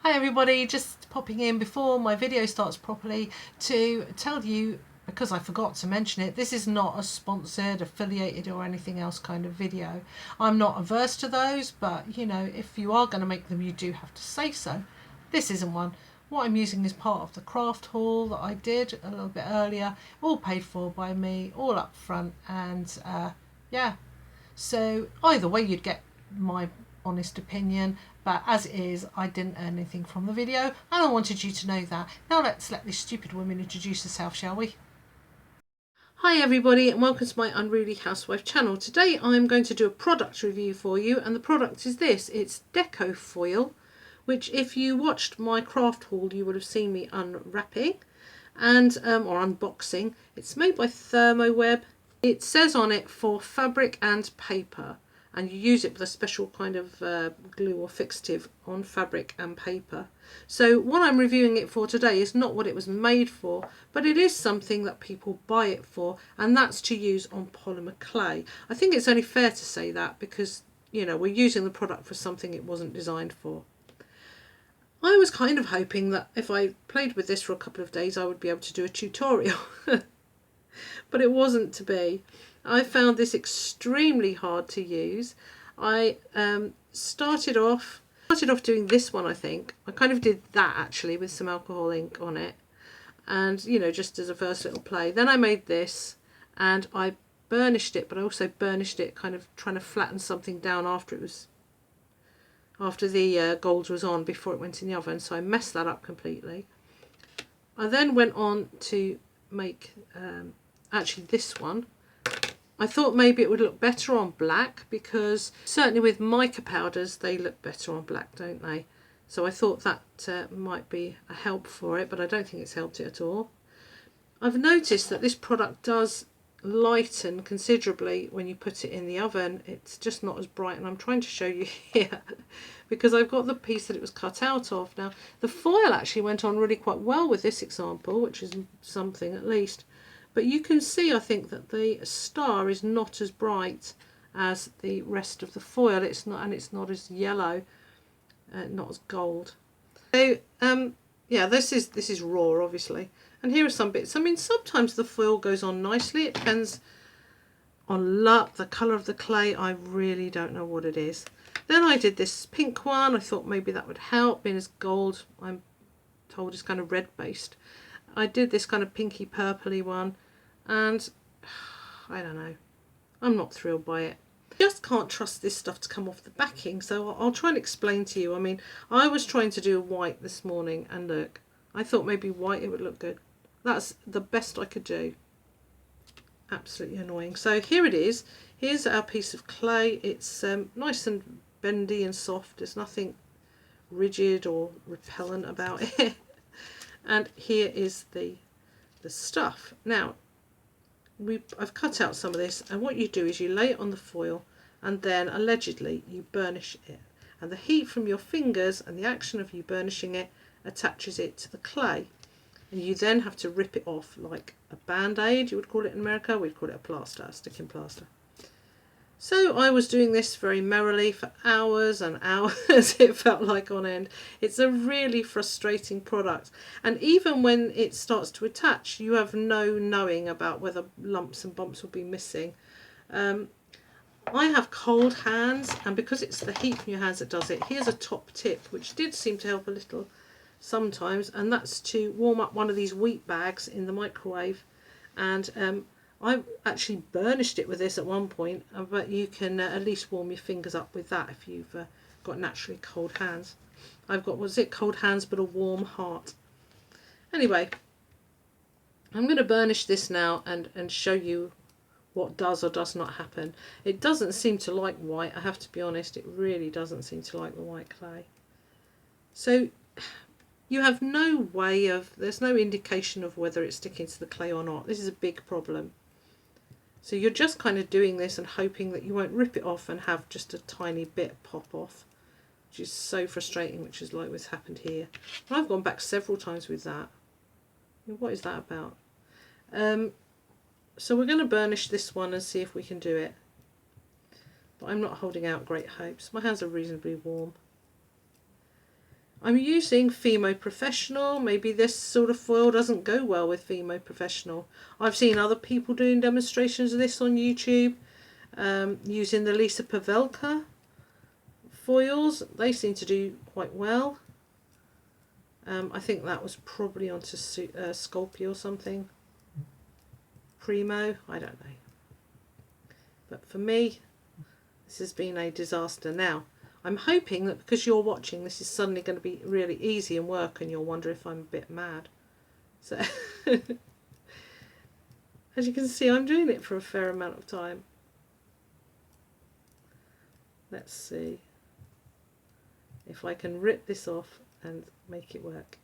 Hi everybody, just popping in before my video starts properly to tell you, because I forgot to mention it, this is not a sponsored, affiliated or anything else kind of video. I'm not averse to those, but you know, if you are going to make them you do have to say so. This isn't one. What I'm using is part of the craft haul that I did a little bit earlier, all paid for by me, all up front, and yeah. So either way you'd get my honest opinion, but as it is, I didn't earn anything from the video and I wanted you to know that. Now let's let this stupid woman introduce herself, shall we? Hi everybody and welcome to my Unruly Housewife channel. Today I'm going to do a product review for you, and the product is this. It's Deco foil, which if you watched my craft haul you would have seen me unwrapping and or unboxing. It's made by therm.o.web. It says on it for fabric and paper, and you use it with a special kind of glue or fixative on fabric and paper. So what I'm reviewing it for today is not what it was made for, but it is something that people buy it for, and that's to use on polymer clay. I think it's only fair to say that because, you know, we're using the product for something it wasn't designed for. I was kind of hoping that if I played with this for a couple of days I would be able to do a tutorial. But it wasn't to be. I found this extremely hard to use. I started off doing this one. I think I kind of did that actually with some alcohol ink on it, and you know, just as a first little play. Then I made this and I burnished it, but I also burnished it kind of trying to flatten something down after the gold was on, before it went in the oven, so I messed that up completely. I then went on to make actually this one. I thought maybe it would look better on black, because certainly with mica powders they look better on black, don't they? So I thought that might be a help for it, but I don't think it's helped it at all. I've noticed that this product does lighten considerably when you put it in the oven. It's just not as bright, and I'm trying to show you here because I've got the piece that it was cut out of. Now the foil actually went on really quite well with this example, which is something at least. But you can see, I think, that the star is not as bright as the rest of the foil. It's not, and it's not as yellow, not as gold. So yeah, this is raw, obviously. And here are some bits. I mean, sometimes the foil goes on nicely. It depends on luck, the colour of the clay. I really don't know what it is. Then I did this pink one. I thought maybe that would help, being as gold, I'm told, is kind of red based. I did this kind of pinky purpley one, and I don't know, I'm not thrilled by it. Just can't trust this stuff to come off the backing, so I'll try and explain to you. I mean, I was trying to do a white this morning, and look, I thought maybe white it would look good. That's the best I could do. Absolutely annoying. So here it is. Here's our piece of clay. It's nice and bendy and soft. There's nothing rigid or repellent about it. And here is the stuff. Now I've cut out some of this, and what you do is you lay it on the foil, and then allegedly you burnish it, and the heat from your fingers and the action of you burnishing it attaches it to the clay, and you then have to rip it off like a band-aid, you would call it in America. We'd call it a plaster, a sticking plaster. So I was doing this very merrily for hours and hours, it felt like, on end. It's a really frustrating product, and even when it starts to attach you have no knowing about whether lumps and bumps will be missing. I have cold hands, and because it's the heat from your hands that does it, here's a top tip which did seem to help a little sometimes, and that's to warm up one of these wheat bags in the microwave. And I actually burnished it with this at one point, but you can at least warm your fingers up with that if you've got naturally cold hands. I've got, was it cold hands but a warm heart? Anyway, I'm going to burnish this now and show you what does or does not happen. It doesn't seem to like white, I have to be honest. It really doesn't seem to like the white clay. So you have no way of, there's no indication of whether it's sticking to the clay or not. This is a big problem. So you're just kind of doing this and hoping that you won't rip it off and have just a tiny bit pop off, which is so frustrating, which is like what's happened here. And I've gone back several times with that. What is that about? So we're going to burnish this one and see if we can do it. But I'm not holding out great hopes. My hands are reasonably warm. I'm using Fimo Professional. Maybe this sort of foil doesn't go well with Fimo Professional. I've seen other people doing demonstrations of this on YouTube, using the Lisa Pavelka foils. They seem to do quite well. I think that was probably onto Sculpey or something. Primo, I don't know. But for me, this has been a disaster. Now, I'm hoping that because you're watching, this is suddenly going to be really easy in work and you'll wonder if I'm a bit mad. So, as you can see, I'm doing it for a fair amount of time. Let's see if I can rip this off and make it work.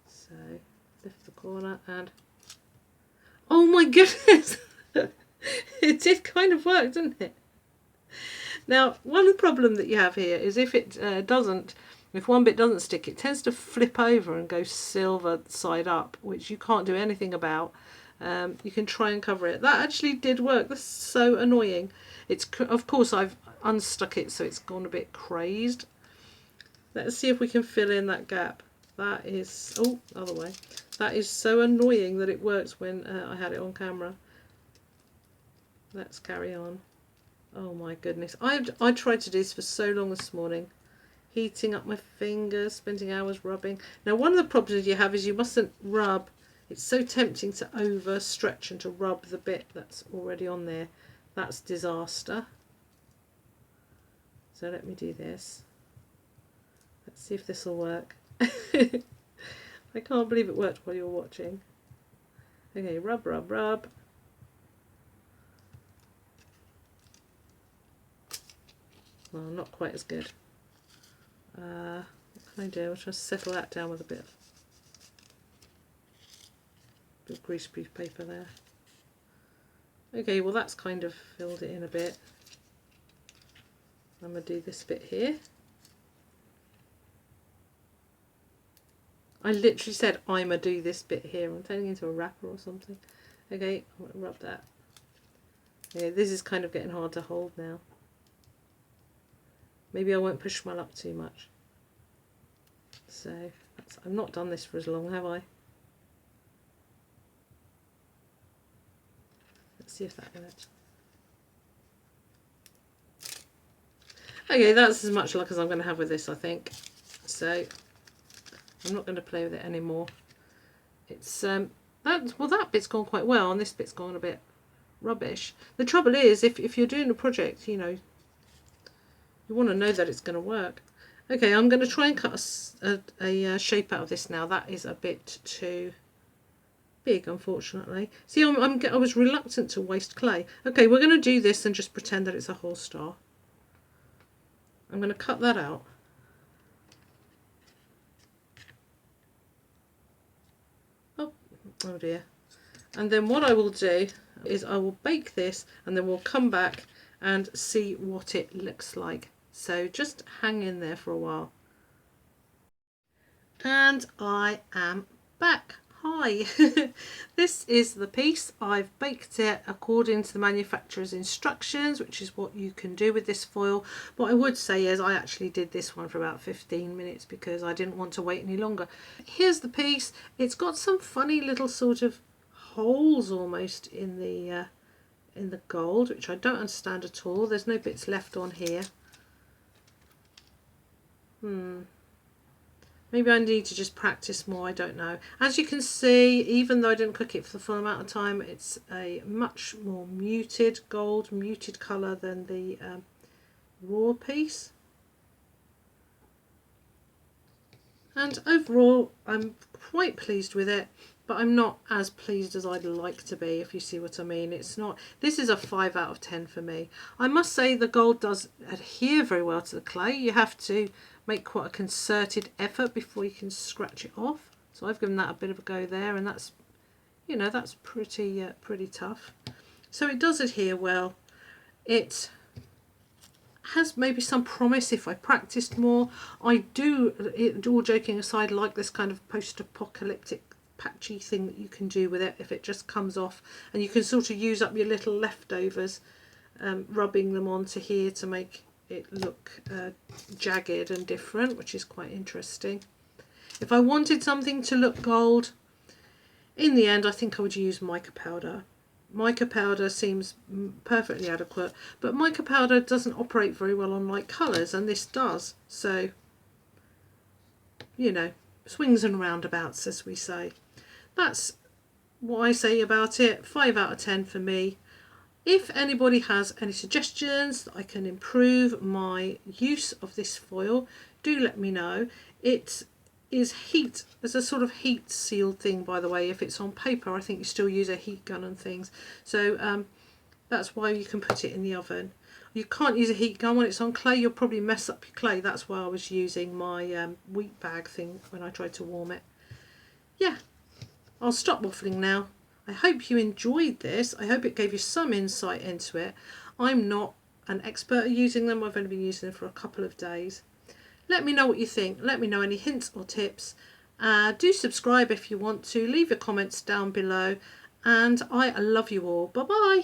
So, lift the corner and... oh my goodness! It did kind of work, didn't it? Now, one problem that you have here is if it if one bit doesn't stick, it tends to flip over and go silver side up, which you can't do anything about. You can try and cover it. That actually did work. That's so annoying. Of course, I've unstuck it, so it's gone a bit crazed. Let's see if we can fill in that gap. That is, oh, other way. That is so annoying that it works when I had it on camera. Let's carry on. Oh my goodness. I tried to do this for so long this morning. Heating up my fingers, spending hours rubbing. Now, one of the problems you have is you mustn't rub. It's so tempting to overstretch and to rub the bit that's already on there. That's disaster. So let me do this. Let's see if this will work. I can't believe it worked while you're watching. Okay, rub, rub, rub. Well, not quite as good. What can I do? I'll try to settle that down with a bit of greaseproof paper there. Okay, well that's kind of filled it in a bit. I'm going to do this bit here. I literally said I'm going to do this bit here. I'm turning into a wrapper or something. Okay, I'm going to rub that. Okay, this is kind of getting hard to hold now. Maybe I won't push my luck too much. So, I've not done this for as long, have I? Let's see if that works. Okay, that's as much luck as I'm going to have with this, I think. So, I'm not going to play with it anymore. It's that bit's gone quite well, and this bit's gone a bit rubbish. The trouble is, if you're doing a project, you know, you want to know that it's going to work. Okay, I'm going to try and cut a shape out of this now. That is a bit too big, unfortunately. See, I was reluctant to waste clay. Okay, we're going to do this and just pretend that it's a whole star. I'm going to cut that out. Oh dear. And then what I will do is I will bake this and then we'll come back and see what it looks like. So just hang in there for a while. And I am back. Hi. This is the piece. I've baked it according to the manufacturer's instructions, which is what you can do with this foil. What I would say is I actually did this one for about 15 minutes because I didn't want to wait any longer. Here's the piece. It's got some funny little sort of holes almost in the gold, which I don't understand at all. There's no bits left on here. Maybe I need to just practice more, I don't know. As you can see, even though I didn't cook it for the full amount of time, it's a much more muted gold, muted colour than the raw piece. And overall, I'm quite pleased with it, but I'm not as pleased as I'd like to be, if you see what I mean. It's not. This is a 5 out of 10 for me. I must say the gold does adhere very well to the clay. You have to make quite a concerted effort before you can scratch it off. So I've given that a bit of a go there, and that's, you know, that's pretty tough. So it does adhere well. It has maybe some promise if I practiced more. I do, all joking aside, like this kind of post-apocalyptic patchy thing that you can do with it if it just comes off, and you can sort of use up your little leftovers rubbing them onto here to make it look jagged and different, which is quite interesting. If I wanted something to look gold, in the end I think I would use mica powder. Mica powder seems perfectly adequate, but mica powder doesn't operate very well on light colours, and this does. So, you know, swings and roundabouts, as we say. That's what I say about it. 5 out of 10 for me. If anybody has any suggestions that I can improve my use of this foil, do let me know. It is heat, there's a sort of heat sealed thing, by the way. If it's on paper, I think you still use a heat gun and things, so that's why you can put it in the oven. You can't use a heat gun when it's on clay, you'll probably mess up your clay. That's why I was using my wheat bag thing when I tried to warm it. Yeah, I'll stop waffling now. I hope you enjoyed this. I hope it gave you some insight into it. I'm not an expert at using them, I've only been using them for a couple of days. Let me know what you think. Let me know any hints or tips. Do subscribe if you want to. Leave your comments down below. And I love you all. Bye bye.